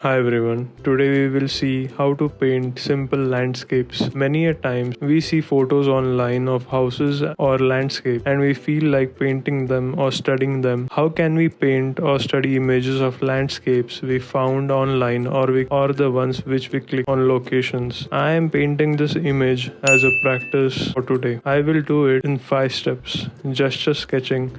Hi everyone. Today we will see how to paint simple landscapes. Many a times we see photos online of houses or landscape and we feel like painting them or studying them. How can we paint or study images of landscapes we found online or the ones which we click on locations? I am painting this image as a practice for today. I will do it in 5 steps. Gesture sketching,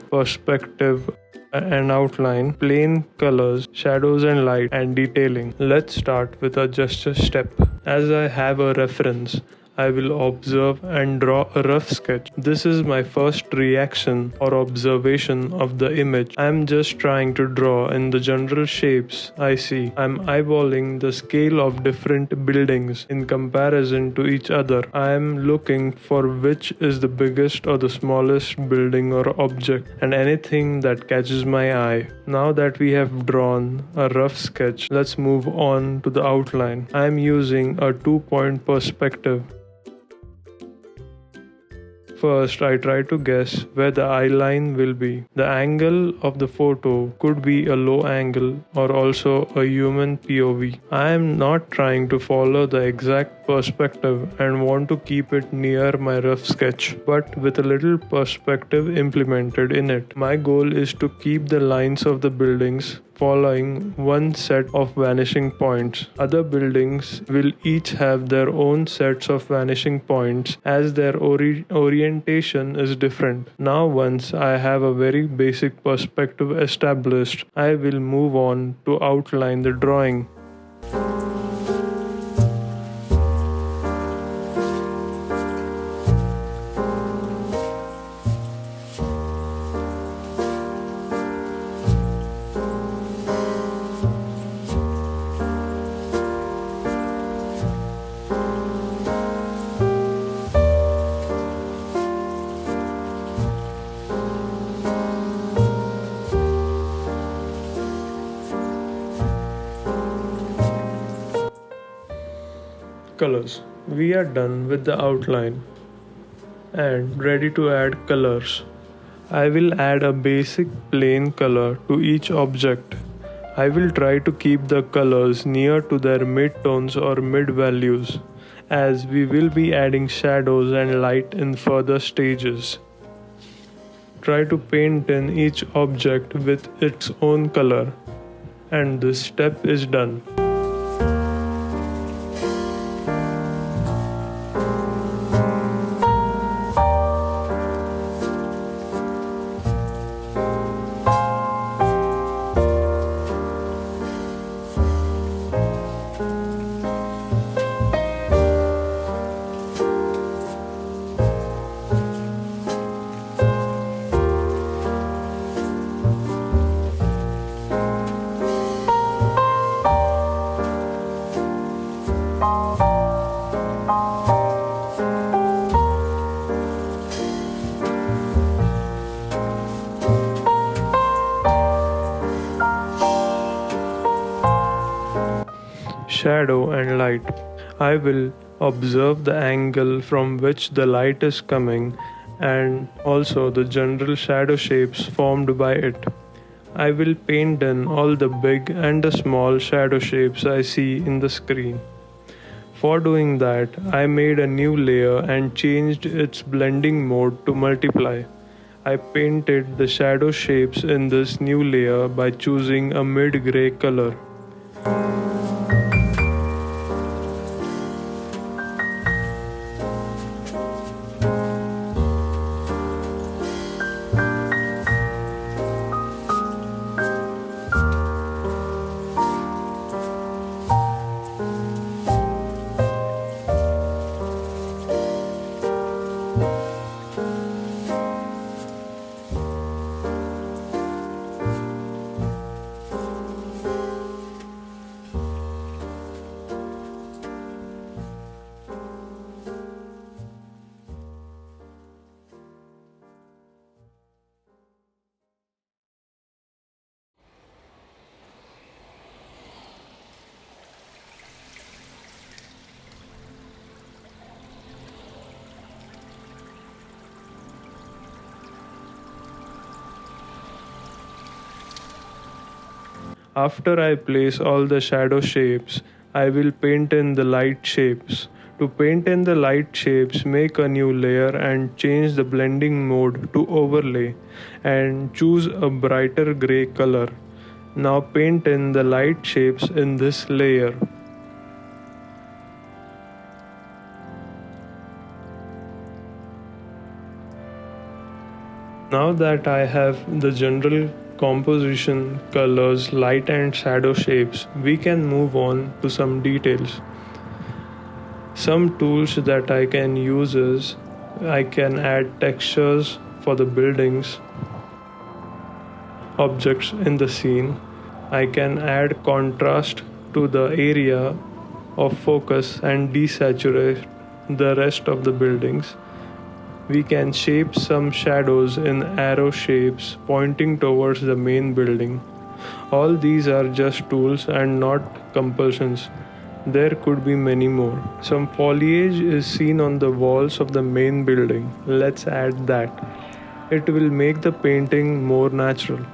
perspective and outline, plain colors, shadows and light, and detailing. Let's start with a gesture step. As I have a reference, I will observe and draw a rough sketch. This is my first reaction or observation of the image. I am just trying to draw in the general shapes I see. I am eyeballing the scale of different buildings in comparison to each other. I am looking for which is the biggest or the smallest building or object and anything that catches my eye. Now that we have drawn a rough sketch, let's move on to the outline. I am using a 2-point perspective. First, I try to guess where the eye line will be. The angle of the photo could be a low angle or also a human POV. I am not trying to follow the exact perspective and want to keep it near my rough sketch, but with a little perspective implemented in it. My goal is to keep the lines of the buildings following one set of vanishing points. Other buildings will each have their own sets of vanishing points as their orientation is different. Now, once I have a very basic perspective established, I will move on to outline the drawing. Colors. We are done with the outline and ready to add colors. I will add a basic plain color to each object. I will try to keep the colors near to their midtones or mid values as we will be adding shadows and light in further stages. Try to paint in each object with its own color, and this step is done. Shadow and light. I will observe the angle from which the light is coming and also the general shadow shapes formed by it. I will paint in all the big and the small shadow shapes I see in the screen. For doing that, I made a new layer and changed its blending mode to multiply. I painted the shadow shapes in this new layer by choosing a mid-gray color. After I place all the shadow shapes, I will paint in the light shapes. To paint in the light shapes, make a new layer and change the blending mode to overlay and choose a brighter gray color. Now paint in the light shapes in this layer. Now that I have the general composition, colors, light and shadow shapes, we can move on to some details. Some tools that I can use is I can add textures for the buildings, objects in the scene. I can add contrast to the area of focus and desaturate the rest of the buildings. We can shape some shadows in arrow shapes pointing towards the main building. All these are just tools and not compulsions. There could be many more. Some foliage is seen on the walls of the main building. Let's add that. It will make the painting more natural.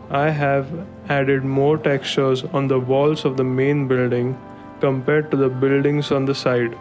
I have added more textures on the walls of the main building compared to the buildings on the side.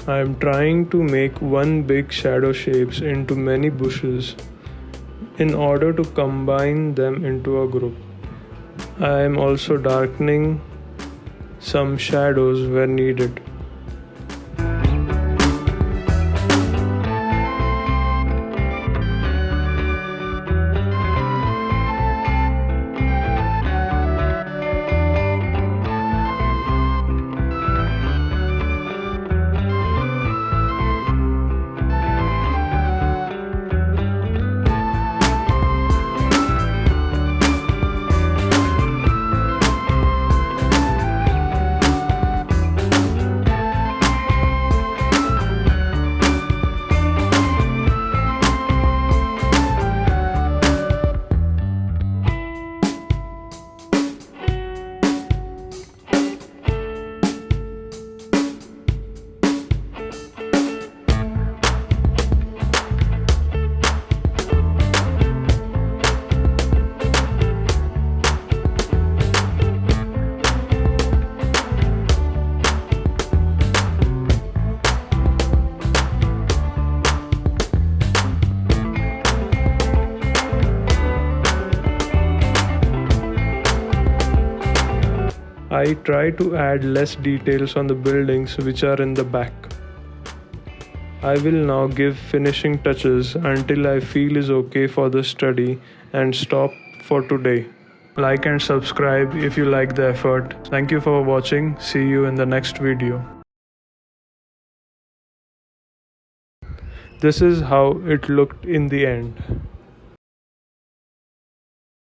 I am trying to make one big shadow shapes into many bushes in order to combine them into a group. I am also darkening some shadows where needed. I try to add less details on the buildings which are in the back. I will now give finishing touches until I feel is okay for the study and stop for today. Like and subscribe if you like the effort. Thank you for watching. See you in the next video. This is how it looked in the end.